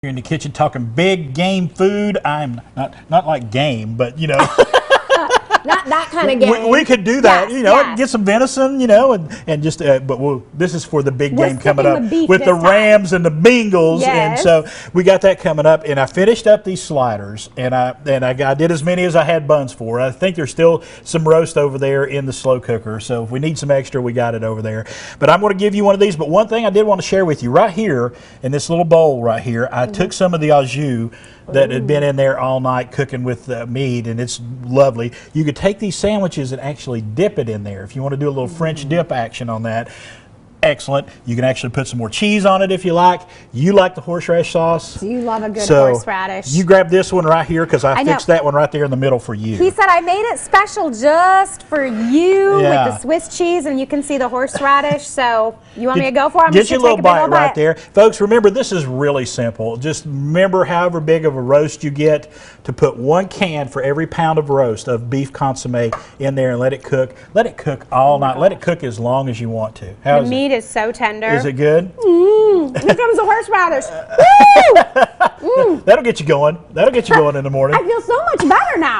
In the kitchen talking big game food. I'm not like game, but you know. Not that kind of game. We could do that, yes, you know, yes. get some venison, you know, and just, but this is for the big game coming up with the Rams and the Bengals, yes. and so we got that coming up. And I finished up these sliders, and I did as many as I had buns for. I think there's still some roast over there in the slow cooker, so if we need some extra, we got it over there. But I'm going to give you one of these. But one thing I did want to share with you right here in this little bowl right here, I took some of the au jus that had been in there all night cooking with meat, and it's lovely. You could take these sandwiches and actually dip it in there if you want to do a little French dip action on that. Excellent. You can actually put some more cheese on it if you like. You like the horseradish sauce. You love a good horseradish. You grab this one right here because I fixed that one right there in the middle for you. He said I made it special just for you with the Swiss cheese, and you can see the horseradish. So you want me to go for it? Get your little bite right there. Folks, remember, this is really simple. Just remember, however big of a roast you get, to put 1 can for every pound of roast of beef consomme in there and let it cook. Let it cook all night. Let it cook as long as you want to. The meat is so tender. Is it good? Here comes the horseradish. That'll get you going. That'll get you going in the morning. I feel so much better now.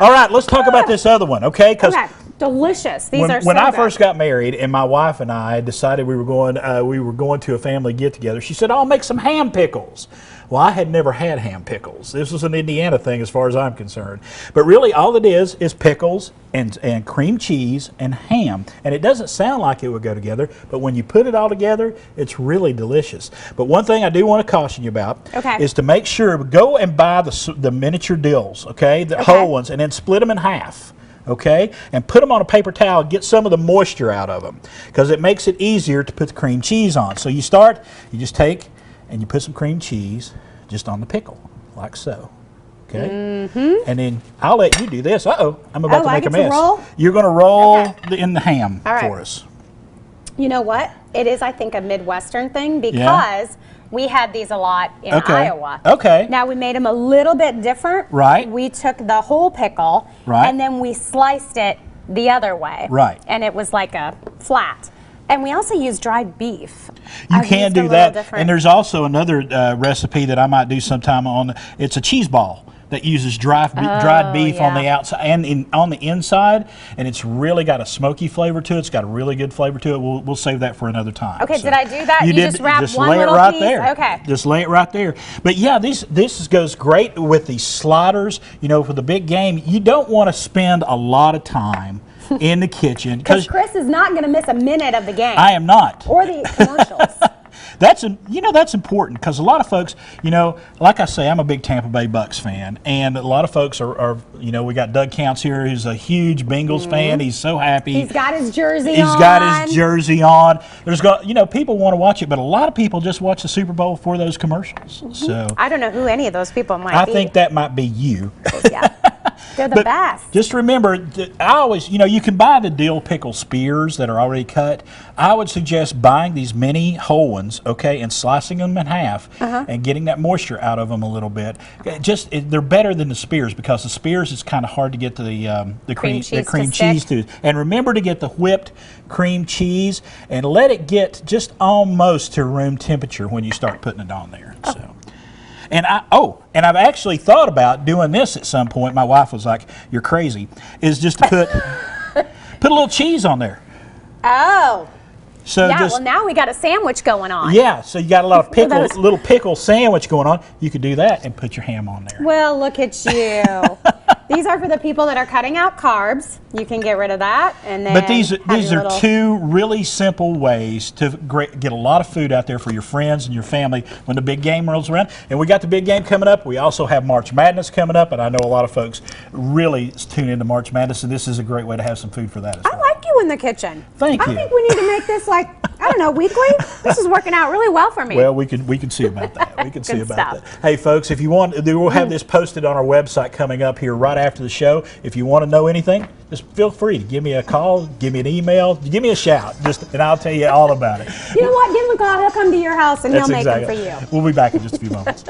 All right, let's talk about this other one, okay? Okay, delicious. These are so when I good. first got married, and my wife and I decided we were going to a family get together. She said, "I'll make some ham pickles." Well, I had never had ham pickles. This was an Indiana thing as far as I'm concerned. But really all it is pickles and cream cheese and ham. And it doesn't sound like it would go together, but when you put it all together, it's really delicious. But one thing I do want to caution you about is to make sure, go and buy the miniature dills, okay? The whole ones, and then split them in half. Okay, and put them on a paper towel, get some of the moisture out of them, because it makes it easier to put the cream cheese on. So you just take and you put some cream cheese just on the pickle, like so. Okay, and then I'll let you do this. I'm about to make a mess. Roll? You're going to roll in the ham for us. You know what? It is, I think, a Midwestern thing because we had these a lot in Iowa. Okay. Now we made them a little bit different. Right. We took the whole pickle and then we sliced it the other way. Right. And it was like a flat. And we also use dried beef. You can do that. And there's also another recipe that I might do sometime on. It's a cheese ball that uses dried beef on the outside and on the inside, and it's really got a smoky flavor to it. It's got a really good flavor to it. We'll save that for another time. Okay, so did I do that? You just wrap one lay little it right piece? there. Okay. Just lay it right there. But yeah, this goes great with these sliders. You know, for the big game, you don't want to spend a lot of time in the kitchen because Chris is not going to miss a minute of the game. I am not. Or the commercials. That's important because a lot of folks, you know, like I say, I'm a big Tampa Bay Bucks fan, and a lot of folks are you know, we got Doug Counts here, who's a huge Bengals fan. He's so happy. He's got his jersey on. He's got his jersey on. You know, people want to watch it, but a lot of people just watch the Super Bowl for those commercials. So I don't know who any of those people might be. I think that might be you. Yeah. They're the best. Just remember, I always, you know, you can buy the dill pickle spears that are already cut. I would suggest buying these mini whole ones, okay, and slicing them in half and getting that moisture out of them a little bit. They're better than the spears because the spears is kind of hard to get to the cream cheese to. And remember to get the whipped cream cheese and let it get just almost to room temperature when you start putting it on there. So. And I've actually thought about doing this at some point. My wife was like, "You're crazy." Is just to put a little cheese on there. Oh. So yeah, well now we got a sandwich going on. Yeah, so you got a lot of little pickle sandwich going on. You could do that and put your ham on there. Well, look at you. These are for the people that are cutting out carbs. You can get rid of that, and then. But these are two really simple ways to get a lot of food out there for your friends and your family when the big game rolls around. And we got the big game coming up. We also have March Madness coming up, and I know a lot of folks really tune into March Madness, and this is a great way to have some food for that as well. I like you in the kitchen. Thank you. I think we need to make this like, I don't know, weekly. This is working out really well for me. Well, we can see about that. We can see about that. Hey, folks, if you want, we'll have this posted on our website coming up here right after the show. If you want to know anything, just feel free to give me a call, give me an email, give me a shout, and I'll tell you all about it. You know what? Give him a call. He'll come to your house and he'll make them for you. We'll be back in just a few moments.